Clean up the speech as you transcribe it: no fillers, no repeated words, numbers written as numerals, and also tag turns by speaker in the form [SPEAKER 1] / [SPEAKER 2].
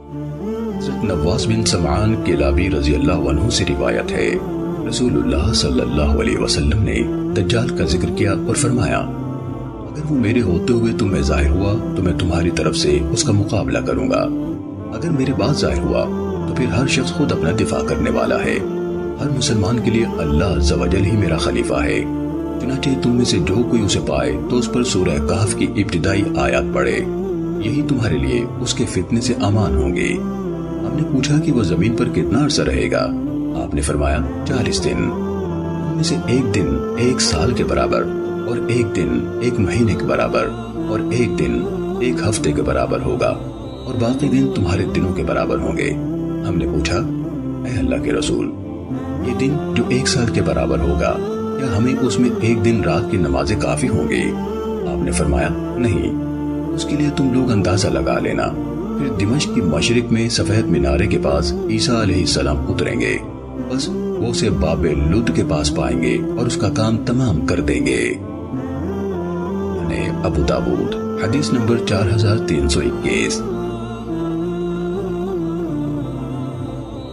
[SPEAKER 1] حضرت نواس بن سمعان کلابی رضی اللہ عنہ سے روایت ہے، رسول اللہ صلی اللہ علیہ وسلم نے دجال کا ذکر کیا اور فرمایا، اگر وہ میرے ہوتے ہوئے تم میں ظاہر ہوا تو میں تمہاری طرف سے اس کا مقابلہ کروں گا، اگر میرے بعد ظاہر ہوا تو پھر ہر شخص خود اپنا دفاع کرنے والا ہے، ہر مسلمان کے لیے اللہ عز و جل ہی میرا خلیفہ ہے، چنانچہ تم میں سے جو کوئی اسے پائے تو اس پر سورہ کہف کی ابتدائی آیات پڑھے، یہی تمہارے لیے اس کے فتنے سے امان ہوں گے۔ ہم نے پوچھا کہ وہ زمین پر کتنا عرصہ رہے گا؟ آپ نے فرمایا 40 دن، ان میں سے ایک دن 1 سال کے برابر، اور ایک دن 1 مہینے کے برابر، اور ایک دن 1 ہفتے کے برابر ہوگا، اور باقی دن تمہارے دنوں کے برابر ہوں گے۔ ہم نے پوچھا، اے اللہ کے رسول، یہ دن جو 1 سال کے برابر ہوگا، کیا ہمیں اس میں ایک دن رات کی نمازیں کافی ہوں گی؟ آپ نے فرمایا نہیں، اس کے لیے تم لوگ اندازہ لگا لینا، پھر دمشق کی مشرق میں سفید مینارے کے پاس عیسیٰ علیہ السلام اتریں گے، بس وہ اسے باب لد کے پاس پائیں گے اور اس کا کام تمام کر دیں گے۔ ابو داود حدیث نمبر 4321۔